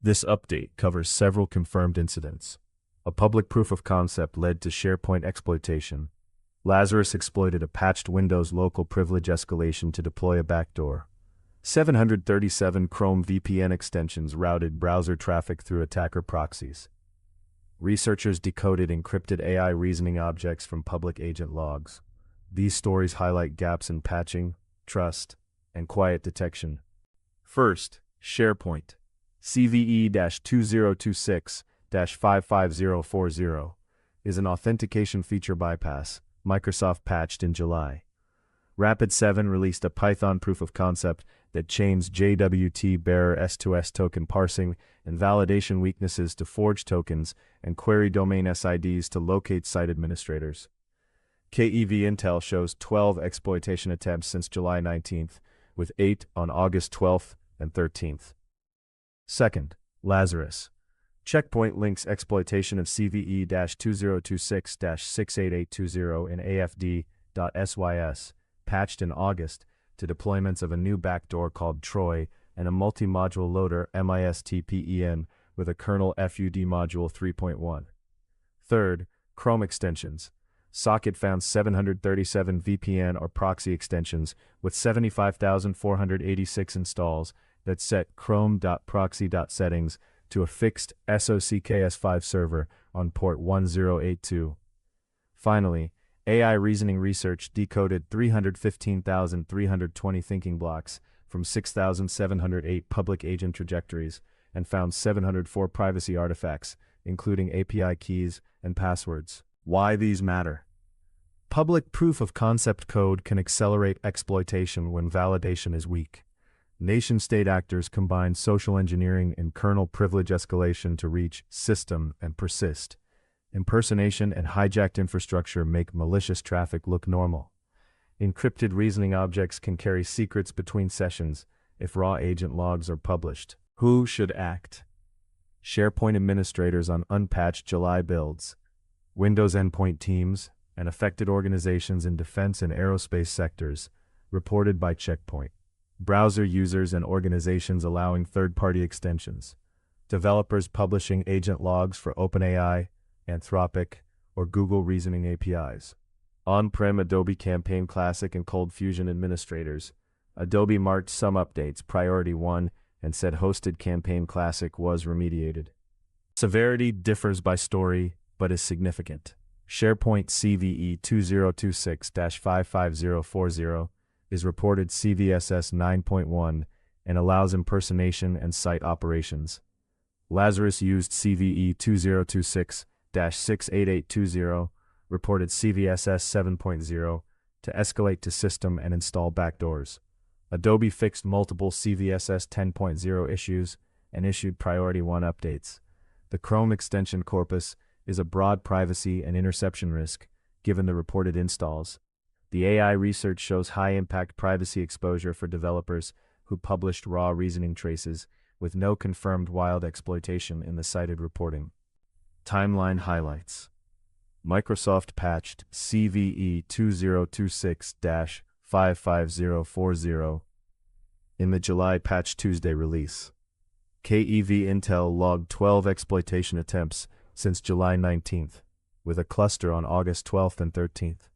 This update covers several confirmed incidents. A public proof of concept led to SharePoint exploitation. Lazarus exploited a patched Windows local privilege escalation to deploy a backdoor. 737 Chrome VPN extensions routed browser traffic through attacker proxies. Researchers decoded encrypted AI reasoning objects from public agent logs. These stories highlight gaps in patching, trust, and quiet detection. First, SharePoint. CVE-2026-55040 is an authentication feature bypass Microsoft patched in July. Rapid7 released a Python proof of concept that chains JWT bearer S2S token parsing and validation weaknesses to forge tokens and query domain SIDs to locate site administrators. KEV Intel shows 12 exploitation attempts since July 19th, with 8 on August 12th and 13th. Second, Lazarus. Checkpoint links exploitation of CVE-2026-68820 in AFD.sys, patched in August, to deployments of a new backdoor called Troy and a multi-module loader MISTPEN with a kernel FUD module 3.1. Third, Chrome extensions. Socket found 737 VPN or proxy extensions with 75,486 installs that set chrome.proxy.settings to a fixed SOCKS5 server on port 1082. Finally, AI reasoning research decoded 315,320 thinking blocks from 6,708 public agent trajectories and found 704 privacy artifacts, including API keys and passwords. Why these matter? Public proof of concept code can accelerate exploitation when validation is weak. Nation-state actors combine social engineering and kernel privilege escalation to reach system and persist. Impersonation and hijacked infrastructure make malicious traffic look normal. Encrypted reasoning objects can carry secrets between sessions if raw agent logs are published. Who should act? SharePoint administrators on unpatched July builds, Windows endpoint teams, and affected organizations in defense and aerospace sectors, reported by Checkpoint. Browser users and organizations allowing third-party extensions. Developers publishing agent logs for OpenAI, Anthropic, or Google Reasoning APIs. On-prem Adobe Campaign Classic and Cold Fusion administrators. Adobe marked some updates Priority 1 and said hosted Campaign Classic was remediated. Severity differs by story, but is significant. SharePoint CVE 2026-55040 is reported CVSS 9.1 and allows impersonation and site operations. Lazarus used CVE 2026-68820, reported CVSS 7.0, to escalate to system and install backdoors. Adobe fixed multiple CVSS 10.0 issues and issued Priority 1 updates. The Chrome extension corpus is a broad privacy and interception risk, given the reported installs. The AI research shows high-impact privacy exposure for developers who published raw reasoning traces, with no confirmed wild exploitation in the cited reporting. Timeline highlights. Microsoft patched CVE 2026-55040 in the July Patch Tuesday release. KEV Intel logged 12 exploitation attempts since July 19th, with a cluster on August 12th and 13th.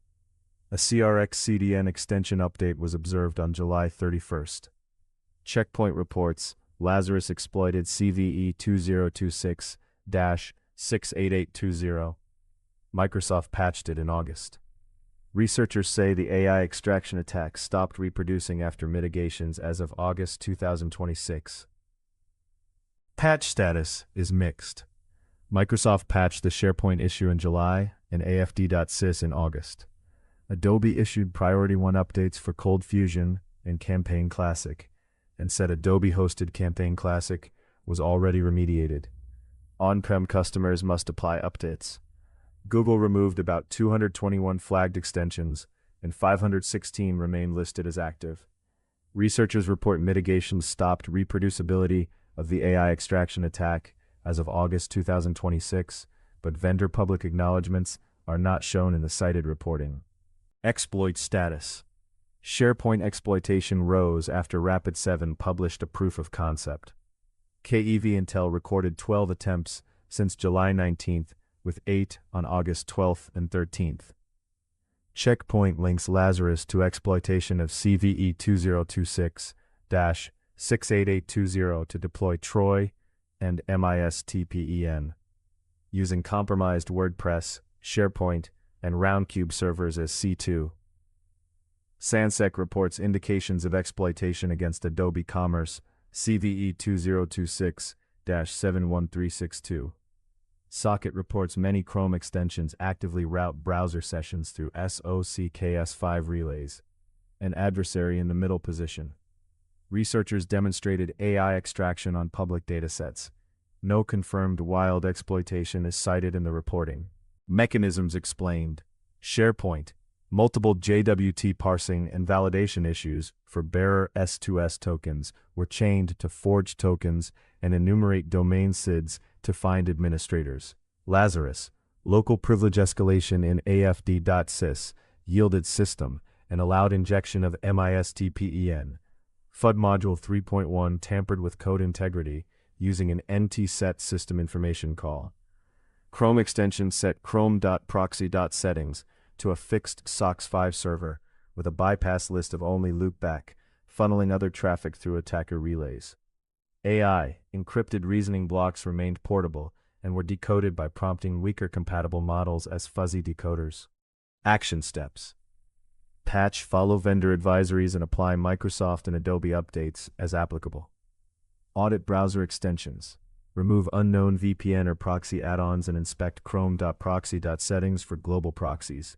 A CRX CDN extension update was observed on July 31st. Checkpoint reports Lazarus exploited CVE 2026-68820. Microsoft patched it in August. Researchers say the AI extraction attack stopped reproducing after mitigations as of August 2026. Patch status is mixed. Microsoft patched the SharePoint issue in July and AFD.sys in August. Adobe issued Priority 1 updates for Cold Fusion and Campaign Classic, and said Adobe-hosted Campaign Classic was already remediated. On-prem customers must apply updates. Google removed about 221 flagged extensions, and 516 remain listed as active. Researchers report mitigations stopped reproducibility of the AI extraction attack as of August 2026, but vendor public acknowledgements are not shown in the cited reporting. Exploit status. SharePoint exploitation rose after Rapid7 published a proof of concept. KEV Intel recorded 12 attempts since July 19th, with 8 on August 12th and 13th. Checkpoint links Lazarus to exploitation of CVE 2026-68820 to deploy Troy and MISTPEN, using compromised WordPress, SharePoint, and Roundcube servers as C2. Sansec reports indications of exploitation against Adobe Commerce, CVE 2026-71362. Socket reports many Chrome extensions actively route browser sessions through SOCKS5 relays, an adversary in the middle position. Researchers demonstrated AI extraction on public datasets. No confirmed wild exploitation is cited in the reporting. Mechanisms explained. SharePoint, multiple JWT parsing and validation issues for bearer S2S tokens were chained to forged tokens and enumerate domain SIDs to find administrators. Lazarus, local privilege escalation in AFD.sys, yielded system and allowed injection of MISTPEN. FUD Module 3.1 tampered with code integrity using an NT-set system information call. Chrome extension set chrome.proxy.settings to a fixed SOCKS5 server with a bypass list of only loopback, funneling other traffic through attacker relays. AI, encrypted reasoning blocks remained portable and were decoded by prompting weaker compatible models as fuzzy decoders. Action steps. Patch, follow vendor advisories and apply Microsoft and Adobe updates as applicable. Audit browser extensions. Remove unknown VPN or proxy add-ons and inspect chrome.proxy.settings for global proxies.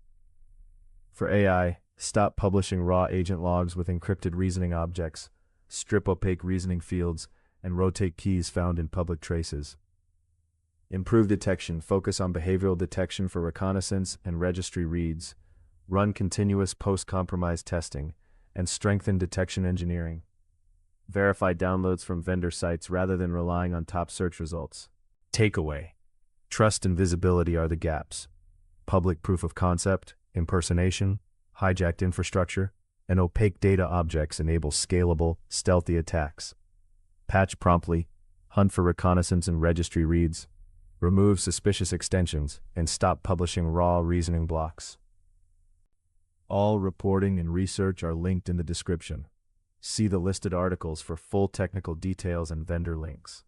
For AI, stop publishing raw agent logs with encrypted reasoning objects, strip opaque reasoning fields, and rotate keys found in public traces. Improve detection, focus on behavioral detection for reconnaissance and registry reads, run continuous post-compromise testing, and strengthen detection engineering. Verify downloads from vendor sites rather than relying on top search results. Takeaway. Trust and visibility are the gaps. Public proof of concept, impersonation, hijacked infrastructure, and opaque data objects enable scalable, stealthy attacks. Patch promptly, hunt for reconnaissance and registry reads, remove suspicious extensions, and stop publishing raw reasoning blocks. All reporting and research are linked in the description. See the listed articles for full technical details and vendor links.